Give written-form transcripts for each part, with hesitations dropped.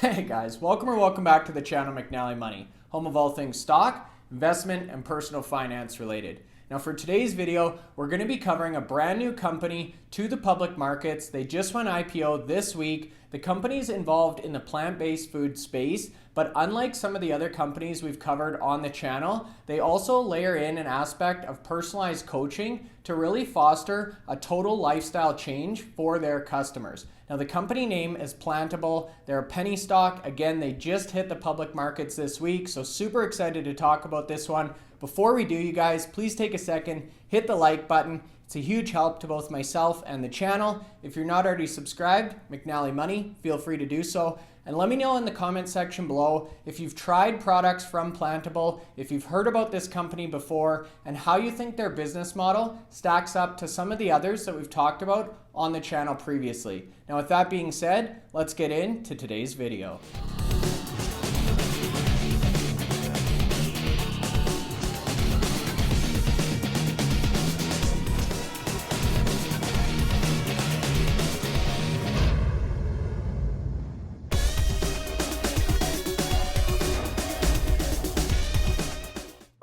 Hey guys, welcome back to the channel McNallie Money, home of all things stock, investment, and personal finance related. Now for today's video, we're going to be covering a brand new company to the public markets. They just went IPO this week. The company's involved in the plant-based food space, but unlike some of the other companies we've covered on the channel, they also layer in an aspect of personalized coaching to really foster a total lifestyle change for their customers. Now the company name is Plantable. They're a penny stock. Again, they just hit the public markets this week, so super excited to talk about this one. Before we do, you guys, please take a second, hit the like button. It's a huge help to both myself and the channel. If you're not already subscribed, McNallie Money, feel free to do so. And let me know in the comment section below if you've tried products from Plantable, if you've heard about this company before, and how you think their business model stacks up to some of the others that we've talked about on the channel previously. Now with that being said, let's get into today's video.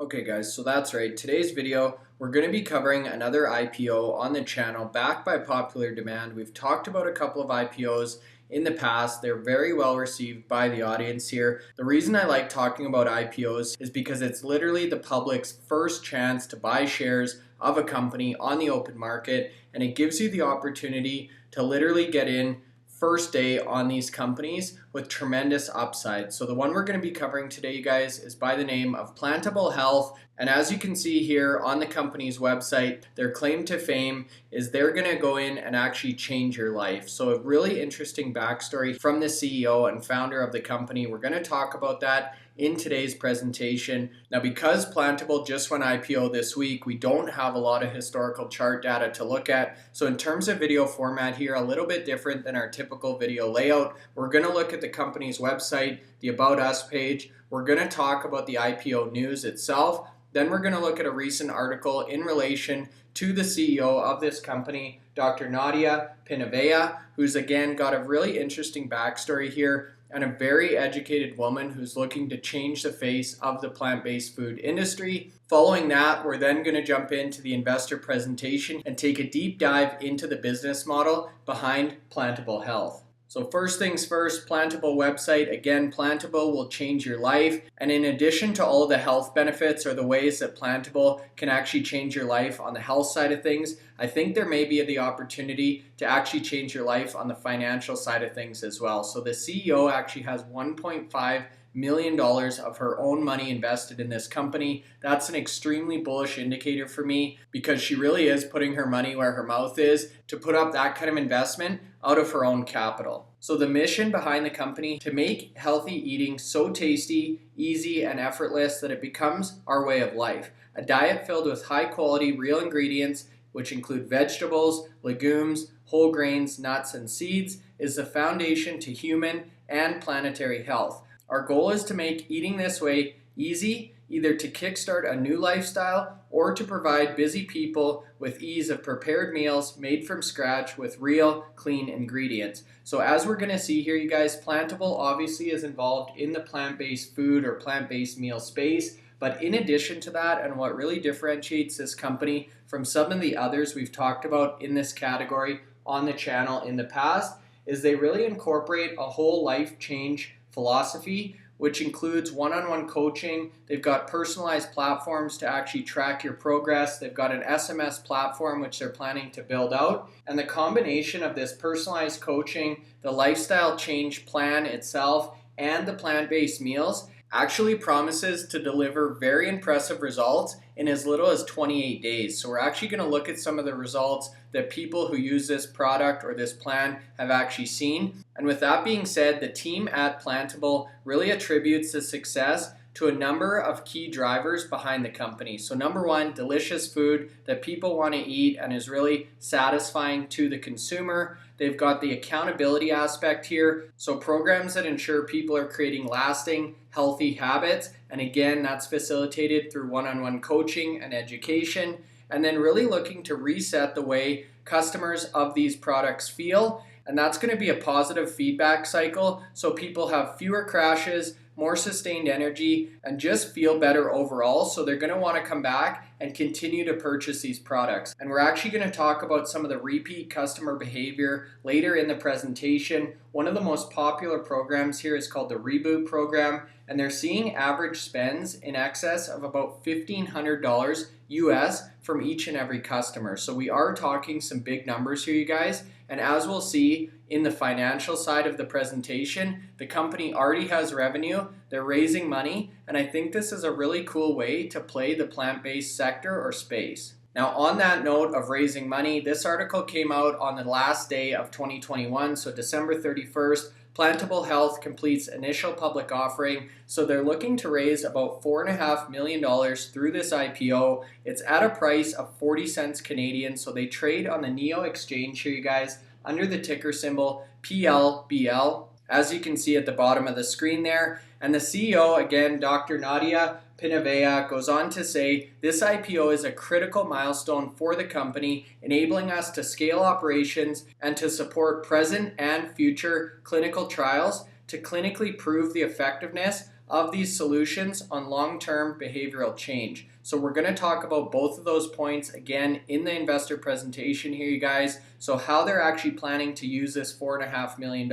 Okay guys, so that's right. Today's video, we're going to be covering another IPO on the channel backed by popular demand. We've talked about a couple of IPOs in the past. They're very well received by the audience here. The reason I like talking about IPOs is because it's literally the public's first chance to buy shares of a company on the open market, and it gives you the opportunity to literally get in first day on these companies with tremendous upside. So the one we're going to be covering today, you guys, is by the name of Plantable Health. And as you can see here on the company's website, their claim to fame is they're going to go in and actually change your life. So a really interesting backstory from the CEO and founder of the company. We're going to talk about that in today's presentation. Now, because Plantable just went IPO this week, we don't have a lot of historical chart data to look at. So in terms of video format here, a little bit different than our typical video layout. We're going to look at the company's website, the About Us page. We're going to talk about the IPO news itself. Then we're going to look at a recent article in relation to the CEO of this company, Dr. Nadia Pinavea, who's again got a really interesting backstory here and a very educated woman who's looking to change the face of the plant-based food industry. Following that, we're then going to jump into the investor presentation and take a deep dive into the business model behind Plantable Health. So first things first, Plantable website. Again, Plantable will change your life. And in addition to all the health benefits or the ways that Plantable can actually change your life on the health side of things, I think there may be the opportunity to actually change your life on the financial side of things as well. So the CEO actually has $1.5 million of her own money invested in this company. That's an extremely bullish indicator for me because she really is putting her money where her mouth is to put up that kind of investment out of her own capital. So the mission behind the company, to make healthy eating so tasty, easy, and effortless that it becomes our way of life. A diet filled with high quality, real ingredients, which include vegetables, legumes, whole grains, nuts, and seeds, is the foundation to human and planetary health. Our goal is to make eating this way easy, either to kickstart a new lifestyle or to provide busy people with ease of prepared meals made from scratch with real, clean ingredients. So as we're going to see here, you guys, Plantable obviously is involved in the plant-based food or plant-based meal space. But in addition to that, and what really differentiates this company from some of the others we've talked about in this category on the channel in the past, is they really incorporate a whole life change philosophy, which includes one-on-one coaching. They've got personalized platforms to actually track your progress. They've got an SMS platform, which they're planning to build out. And the combination of this personalized coaching, the lifestyle change plan itself, and the plant-based meals actually promises to deliver very impressive results in as little as 28 days. So we're actually going to look at some of the results that people who use this product or this plan have actually seen. And with that being said, the team at Plantable really attributes the success to a number of key drivers behind the company. So number one, delicious food that people want to eat and is really satisfying to the consumer. They've got the accountability aspect here. So programs that ensure people are creating lasting, healthy habits. And again, that's facilitated through one-on-one coaching and education. And then really looking to reset the way customers of these products feel. and that's going to be a positive feedback cycle so people have fewer crashes, more sustained energy, and just feel better overall. So they're going to want to come back and continue to purchase these products. And we're actually going to talk about some of the repeat customer behavior later in the presentation. One of the most popular programs here is called the Reboot program, and they're seeing average spends in excess of about $1,500 US from each and every customer. So we are talking some big numbers here, you guys. And as we'll see in the financial side of the presentation, the company already has revenue, they're raising money, and I think this is a really cool way to play the plant-based sector or space. Now, on that note of raising money, this article came out on the last day of 2021, so December 31st. Plantable Health completes initial public offering, so they're looking to raise about $4.5 million through this IPO. It's at a price of 40 cents Canadian, so they trade on the NEO exchange here, you guys, under the ticker symbol PLBL, as you can see at the bottom of the screen there. And the CEO, again, Dr. Nadia Pinavea, goes on to say, this IPO is a critical milestone for the company, enabling us to scale operations and to support present and future clinical trials to clinically prove the effectiveness of these solutions on long-term behavioral change. So we're going to talk about both of those points again in the investor presentation here, you guys. So how they're actually planning to use this $4.5 million,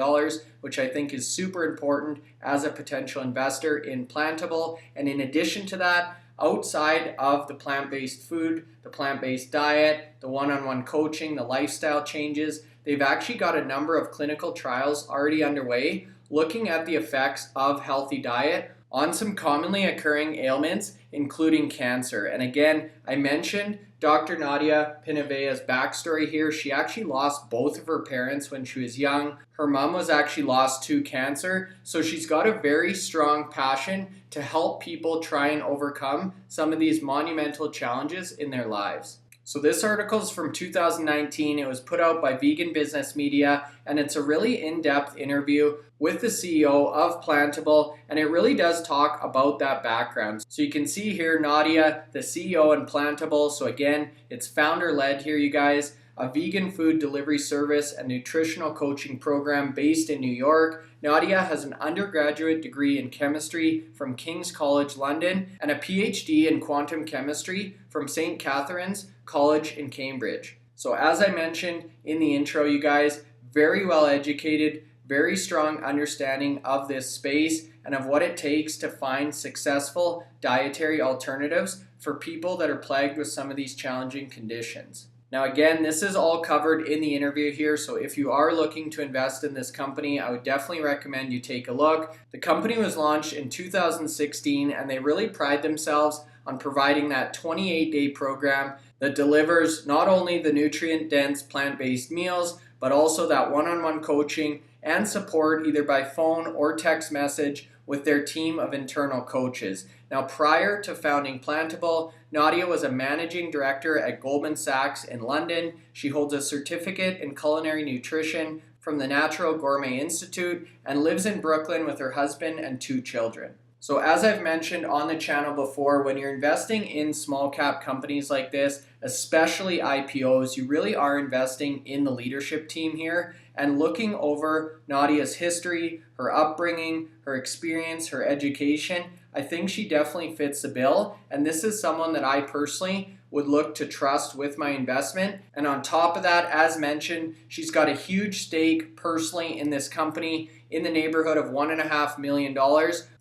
which I think is super important as a potential investor in Plantable. And in addition to that, outside of the plant-based food, the plant-based diet, the one-on-one coaching, the lifestyle changes, they've actually got a number of clinical trials already underway looking at the effects of healthy diet on some commonly occurring ailments, including cancer. And again, I mentioned Dr. Nadia Pinavea's backstory here. She actually lost both of her parents when she was young. Her mom was actually lost to cancer. So she's got a very strong passion to help people try and overcome some of these monumental challenges in their lives. So this article is from 2019. It was put out by Vegan Business Media, and it's a really in-depth interview with the CEO of Plantable, and it really does talk about that background. So you can see here Nadia, the CEO in Plantable. So again, it's founder-led here, you guys. A vegan food delivery service and nutritional coaching program based in New York. Nadia has an undergraduate degree in chemistry from King's College London and a PhD in quantum chemistry from St. Catherine's College in Cambridge. So as I mentioned in the intro, you guys, very well educated, very strong understanding of this space and of what it takes to find successful dietary alternatives for people that are plagued with some of these challenging conditions. Now again, this is all covered in the interview here, so if you are looking to invest in this company, I would definitely recommend you take a look. The company was launched in 2016, and they really pride themselves on providing that 28-day program that delivers not only the nutrient-dense plant-based meals, but also that one-on-one coaching and support either by phone or text message with their team of internal coaches. Now, prior to founding Plantable, Nadia was a managing director at Goldman Sachs in London. She holds a certificate in culinary nutrition from the Natural Gourmet Institute and lives in Brooklyn with her husband and 2 children. So as I've mentioned on the channel before, when you're investing in small cap companies like this, especially IPOs, you really are investing in the leadership team here and looking over Nadia's history, her upbringing, her experience, her education. I think she definitely fits the bill, and this is someone that I personally would look to trust with my investment. And on top of that, as mentioned, she's got a huge stake personally in this company in the neighborhood of $1.5 million,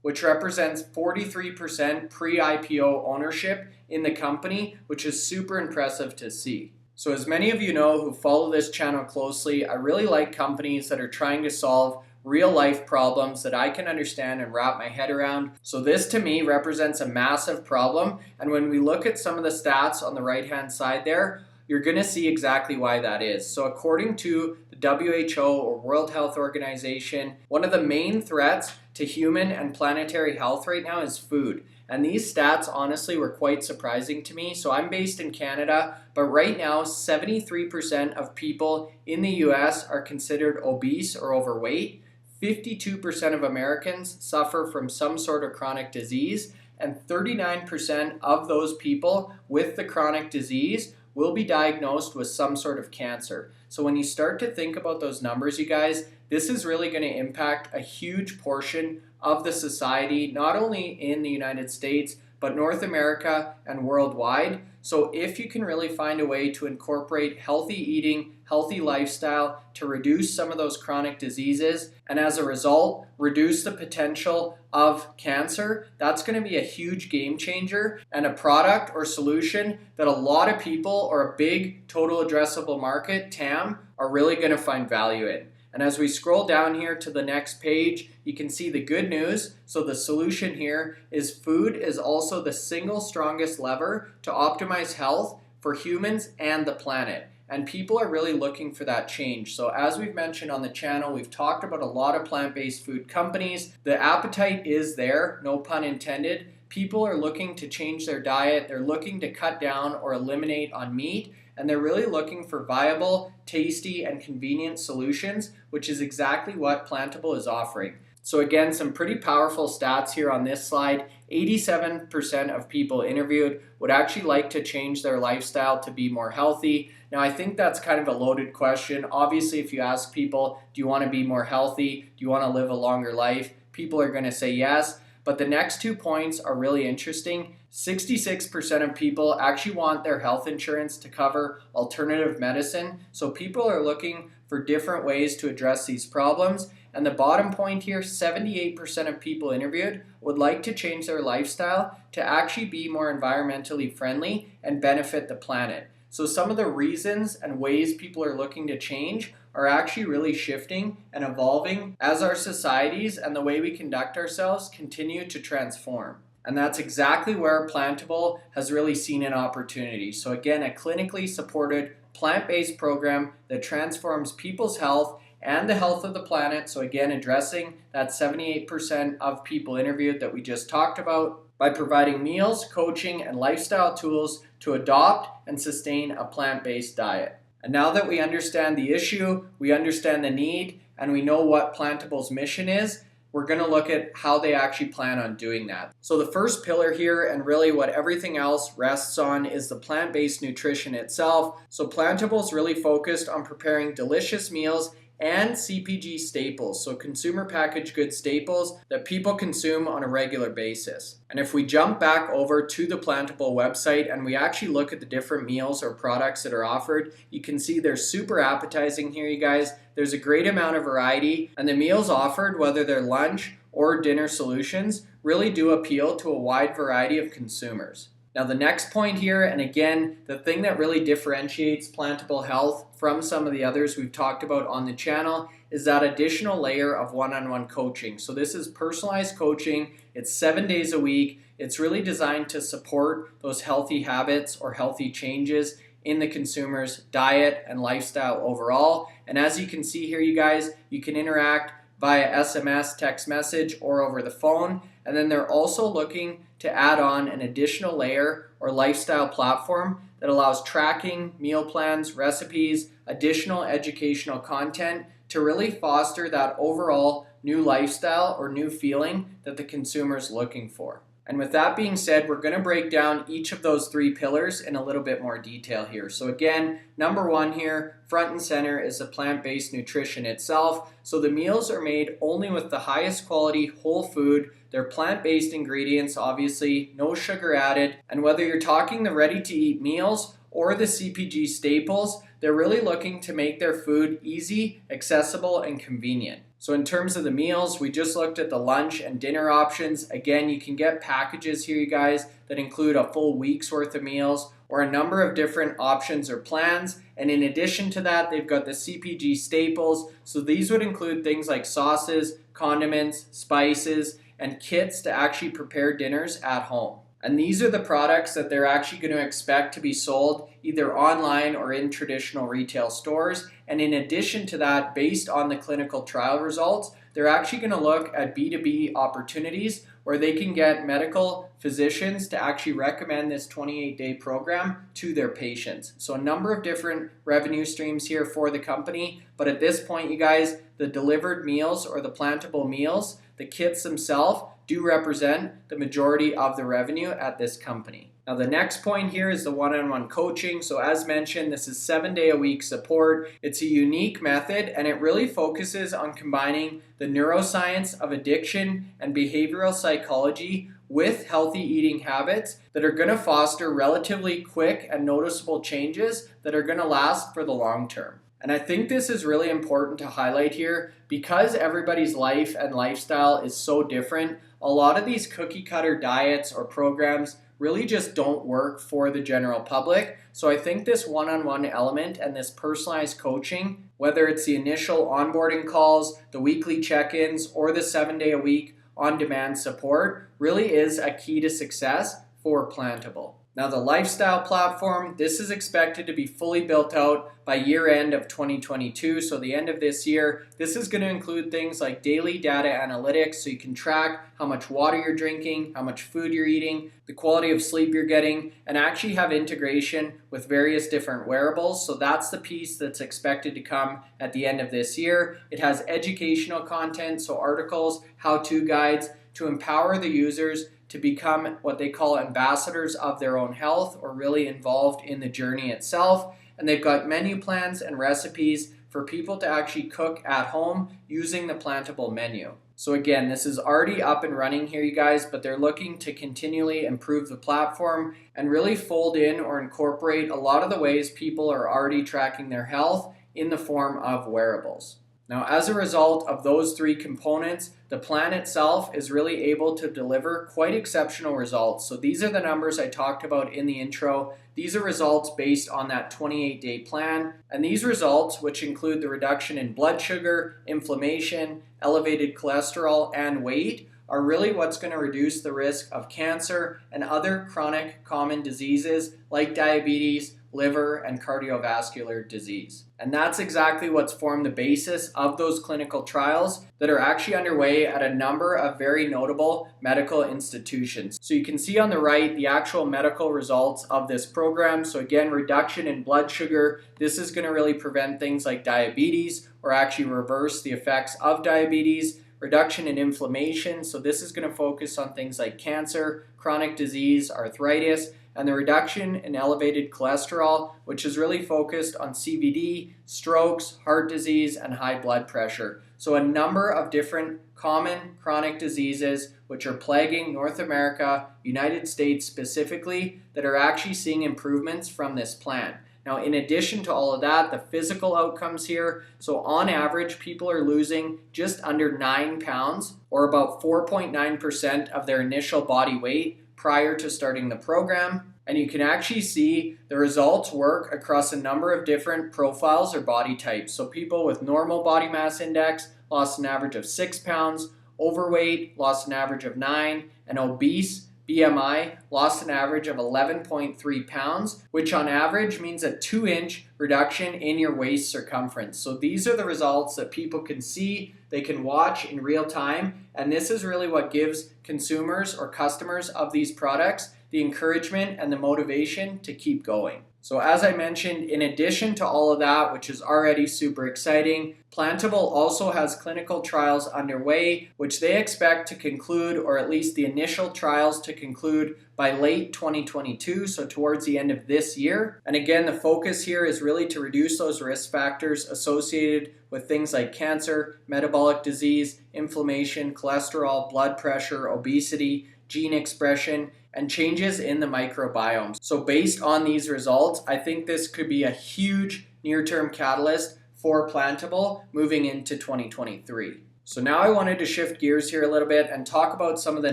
which represents 43% pre-IPO ownership in the company, which is super impressive to see. So as many of you know who follow this channel closely, I really like companies that are trying to solve real life problems that I can understand and wrap my head around. So this to me represents a massive problem. And when we look at some of the stats on the right hand side there, you're going to see exactly why that is. So according to the WHO or World Health Organization, one of the main threats to human and planetary health right now is food. And these stats honestly were quite surprising to me. So I'm based in Canada, but right now 73% of people in the US are considered obese or overweight. 52% of Americans suffer from some sort of chronic disease, and 39% of those people with the chronic disease will be diagnosed with some sort of cancer. So when you start to think about those numbers, you guys, this is really going to impact a huge portion of the society, not only in the United States, but North America and worldwide. So if you can really find a way to incorporate healthy eating, healthy lifestyle to reduce some of those chronic diseases, and as a result, reduce the potential of cancer, that's going to be a huge game changer and a product or solution that a lot of people, or a big total addressable market, TAM, are really going to find value in. And as we scroll down here to the next page, you can see the good news. So the solution here is food is also the single strongest lever to optimize health for humans and the planet. And people are really looking for that change. So as we've mentioned on the channel, we've talked about a lot of plant-based food companies. The appetite is there, no pun intended. People are looking to change their diet. They're looking to cut down or eliminate on meat. And they're really looking for viable, tasty, and convenient solutions, which is exactly what Plantable is offering. So again, some pretty powerful stats here on this slide. 87% of people interviewed would actually like to change their lifestyle to be more healthy. Now, I think that's kind of a loaded question. Obviously, if you ask people, do you want to be more healthy? Do you want to live a longer life? People are going to say yes. But the next 2 points are really interesting. 66% of people actually want their health insurance to cover alternative medicine. So people are looking for different ways to address these problems. And the bottom point here, 78% of people interviewed would like to change their lifestyle to actually be more environmentally friendly and benefit the planet. So some of the reasons and ways people are looking to change are actually really shifting and evolving as our societies and the way we conduct ourselves continue to transform. And that's exactly where Plantable has really seen an opportunity. So again, a clinically supported plant-based program that transforms people's health and the health of the planet. So again, addressing that 78% of people interviewed that we just talked about by providing meals, coaching, and lifestyle tools to adopt and sustain a plant-based diet. And now that we understand the issue, we understand the need, and we know what Plantable's mission is, we're going to look at how they actually plan on doing that. So the first pillar here, and really what everything else rests on, is the plant-based nutrition itself. So Plantable is really focused on preparing delicious meals and CPG staples, so consumer packaged goods staples that people consume on a regular basis. And if we jump back over to the Plantable website and we actually look at the different meals or products that are offered, you can see they're super appetizing here, you guys. There's a great amount of variety, and the meals offered, whether they're lunch or dinner solutions, really do appeal to a wide variety of consumers. Now the next point here, and again, the thing that really differentiates Plantable Health from some of the others we've talked about on the channel, is that additional layer of one-on-one coaching. So this is personalized coaching. It's 7 days a week. It's really designed to support those healthy habits or healthy changes in the consumer's diet and lifestyle overall. And as you can see here, you guys, you can interact via SMS, text message, or over the phone. And then they're also looking to add on an additional layer or lifestyle platform that allows tracking, meal plans, recipes, additional educational content to really foster that overall new lifestyle or new feeling that the consumer is looking for. And with that being said, we're going to break down each of those 3 pillars in a little bit more detail here. So again, number 1 here, front and center, is the plant-based nutrition itself. So the meals are made only with the highest quality whole food. They're plant-based ingredients, obviously, no sugar added. And whether you're talking the ready-to-eat meals or the CPG staples, they're really looking to make their food easy, accessible, and convenient. So in terms of the meals, we just looked at the lunch and dinner options. Again, you can get packages here, you guys, that include a full week's worth of meals or a number of different options or plans. And in addition to that, they've got the CPG staples. So these would include things like sauces, condiments, spices, and kits to actually prepare dinners at home. And these are the products that they're actually going to expect to be sold either online or in traditional retail stores. And in addition to that, based on the clinical trial results, they're actually going to look at B2B opportunities where they can get medical physicians to actually recommend this 28-day program to their patients. So a number of different revenue streams here for the company. But at this point, you guys, the delivered meals or the Plantable meals, the kits themselves, do represent the majority of the revenue at this company. Now the next point here is the one-on-one coaching. So as mentioned, this is 7-day-a-week support. It's a unique method and it really focuses on combining the neuroscience of addiction and behavioral psychology with healthy eating habits that are going to foster relatively quick and noticeable changes that are going to last for the long term. And I think this is really important to highlight here because everybody's life and lifestyle is so different. A lot of these cookie cutter diets or programs really just don't work for the general public. So I think this one-on-one element and this personalized coaching, whether it's the initial onboarding calls, the weekly check-ins, or the 7-day-a-week on-demand support, really is a key to success for Plantable. Now the lifestyle platform, this is expected to be fully built out by year end of 2022, so the end of this year. This is going to include things like daily data analytics, so you can track how much water you're drinking, how much food you're eating, the quality of sleep you're getting, and actually have integration with various different wearables. So that's the piece that's expected to come at the end of this year. It has educational content, so articles, how-to guides to empower the users to become what they call ambassadors of their own health, or really involved in the journey itself. And they've got menu plans and recipes for people to actually cook at home using the Plantable menu. So again, this is already up and running here, you guys, but they're looking to continually improve the platform and really fold in or incorporate a lot of the ways people are already tracking their health in the form of wearables. Now, as a result of those three components, the plan itself is really able to deliver quite exceptional results. So these are the numbers I talked about in the intro. These are results based on that 28-day plan. And these results, which include the reduction in blood sugar, inflammation, elevated cholesterol, and weight, are really what's going to reduce the risk of cancer and other chronic common diseases like diabetes, liver, and cardiovascular disease. And that's exactly what's formed the basis of those clinical trials that are actually underway at a number of very notable medical institutions. So you can see on the right the actual medical results of this program. So again, reduction in blood sugar. This is going to really prevent things like diabetes or actually reverse the effects of diabetes. Reduction in inflammation. So this is going to focus on things like cancer, chronic disease, arthritis, and the reduction in elevated cholesterol, which is really focused on CVD, strokes, heart disease, and high blood pressure. So a number of different common chronic diseases which are plaguing North America, United States specifically, that are actually seeing improvements from this plan. Now, in addition to all of that, the physical outcomes here, so on average, people are losing just under 9 pounds, or about 4.9% of their initial body weight prior to starting the program. And you can actually see the results work across a number of different profiles or body types. So people with normal body mass index lost an average of 6 pounds, overweight lost an average of 9, and obese BMI lost an average of 11.3 pounds, which on average means a 2-inch reduction in your waist circumference. So these are the results that people can see, they can watch in real time, and this is really what gives consumers or customers of these products the encouragement and the motivation to keep going. So as I mentioned, in addition to all of that, which is already super exciting, Plantable also has clinical trials underway, which they expect to conclude, or at least the initial trials to conclude, by late 2022, so towards the end of this year. And again, the focus here is really to reduce those risk factors associated with things like cancer, metabolic disease, inflammation, cholesterol, blood pressure, obesity, gene expression, and changes in the microbiome. So based on these results, I think this could be a huge near-term catalyst for Plantable moving into 2023. So now I wanted to shift gears here a little bit and talk about some of the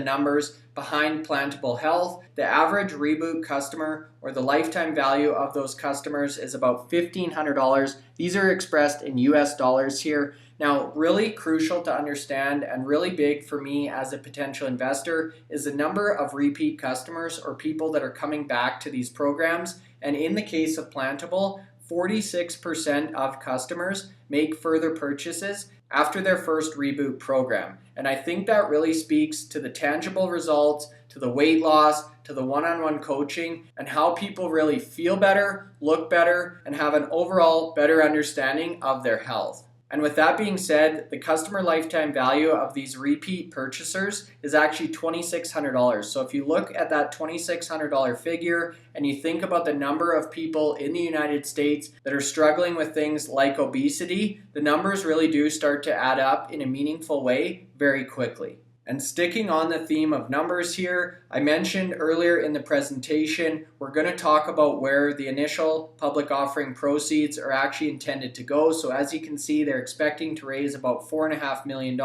numbers behind Plantable Health. The average reboot customer, or the lifetime value of those customers, is about $1,500. These are expressed in US dollars here. Now, really crucial to understand and really big for me as a potential investor is the number of repeat customers or people that are coming back to these programs. And in the case of Plantable, 46% of customers make further purchases after their first reboot program. And I think that really speaks to the tangible results, to the weight loss, to the one-on-one coaching, and how people really feel better, look better, and have an overall better understanding of their health. And with that being said, the customer lifetime value of these repeat purchasers is actually $2,600. So if you look at that $2,600 figure and you think about the number of people in the United States that are struggling with things like obesity, the numbers really do start to add up in a meaningful way very quickly. And sticking on the theme of numbers here, I mentioned earlier in the presentation, we're going to talk about where the initial public offering proceeds are actually intended to go. So as you can see, they're expecting to raise about $4.5 million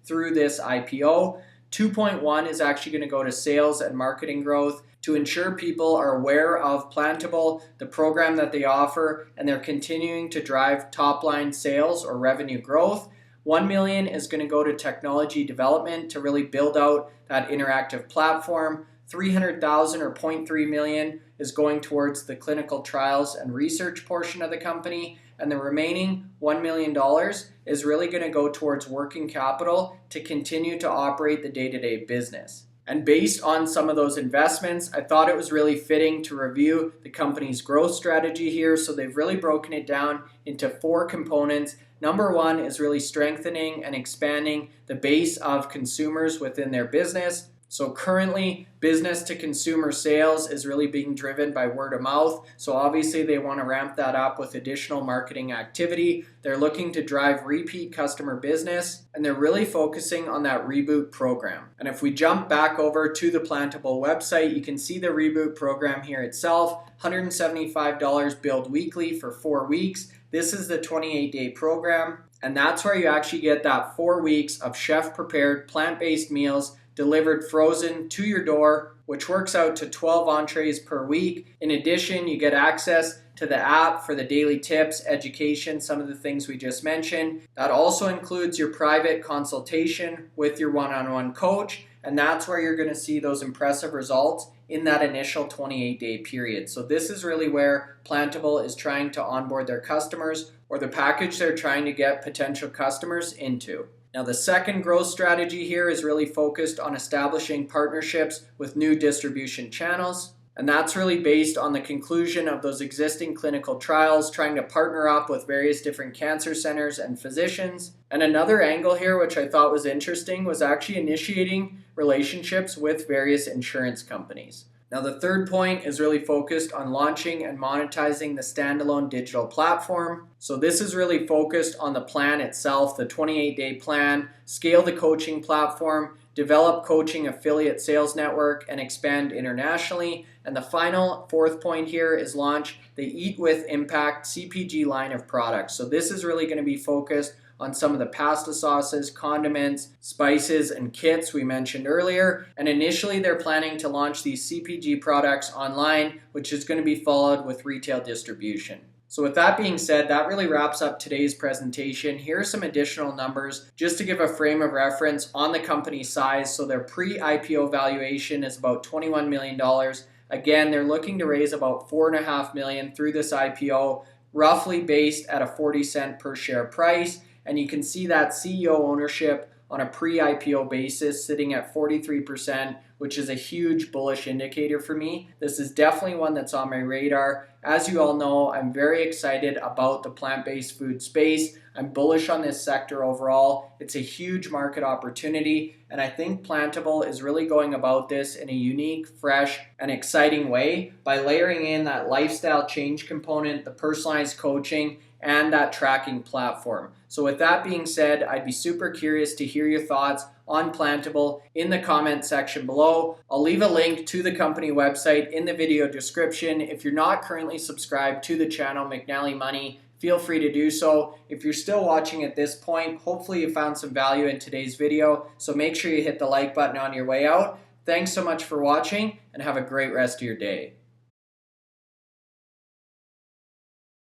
through this IPO. 2.1 is actually going to go to sales and marketing growth to ensure people are aware of Plantable, the program that they offer, and they're continuing to drive top-line sales or revenue growth. 1 million is going to go to technology development to really build out that interactive platform. 300,000 or 0.3 million is going towards the clinical trials and research portion of the company. And the remaining $1 million is really going to go towards working capital to continue to operate the day-to-day business. And based on some of those investments, I thought it was really fitting to review the company's growth strategy here. So they've really broken it down into 4 components. Number 1 is really strengthening and expanding the base of consumers within their business. So currently, business to consumer sales is really being driven by word of mouth. So obviously they want to ramp that up with additional marketing activity. They're looking to drive repeat customer business, and they're really focusing on that reboot program. And if we jump back over to the Plantable website, you can see the reboot program here itself, $175 billed weekly for 4 weeks. This is the 28-day program, and that's where you actually get that 4 weeks of chef-prepared plant-based meals delivered frozen to your door, which works out to 12 entrees per week. In addition, you get access to the app for the daily tips, education, some of the things we just mentioned. That also includes your private consultation with your one-on-one coach, and that's where you're going to see those impressive results in that initial 28-day period. So this is really where Plantable is trying to onboard their customers, or the package they're trying to get potential customers into. Now, the second growth strategy here is really focused on establishing partnerships with new distribution channels. And that's really based on the conclusion of those existing clinical trials, trying to partner up with various different cancer centers and physicians. And another angle here, which I thought was interesting, was actually initiating relationships with various insurance companies. Now, the third point is really focused on launching and monetizing the standalone digital platform. So this is really focused on the plan itself, the 28-day plan, scale the coaching platform, develop coaching affiliate sales network, and expand internationally. And the final 4th point here is launch the Eat with Impact CPG line of products. So this is really going to be focused on some of the pasta sauces, condiments, spices, and kits we mentioned earlier. And initially they're planning to launch these CPG products online, which is going to be followed with retail distribution. So with that being said, that really wraps up today's presentation. Here are some additional numbers just to give a frame of reference on the company's size. So their pre-IPO valuation is about $21 million. Again, they're looking to raise about $4.5 million through this IPO, roughly based at a 40-cent per share price. And you can see that CEO ownership on a pre-IPO basis sitting at 43%, which is a huge bullish indicator for me. This is definitely one that's on my radar. As you all know, I'm very excited about the plant-based food space. I'm bullish on this sector overall. It's a huge market opportunity, and I think Plantable is really going about this in a unique, fresh, and exciting way by layering in that lifestyle change component, the personalized coaching, and that tracking platform. So with that being said, I'd be super curious to hear your thoughts on Plantable in the comment section below. I'll leave a link to the company website in the video description. If you're not currently subscribed to the channel McNallie Money, feel free to do so. If you're still watching at this point, hopefully you found some value in today's video, so make sure you hit the like button on your way out. Thanks so much for watching, and have a great rest of your day.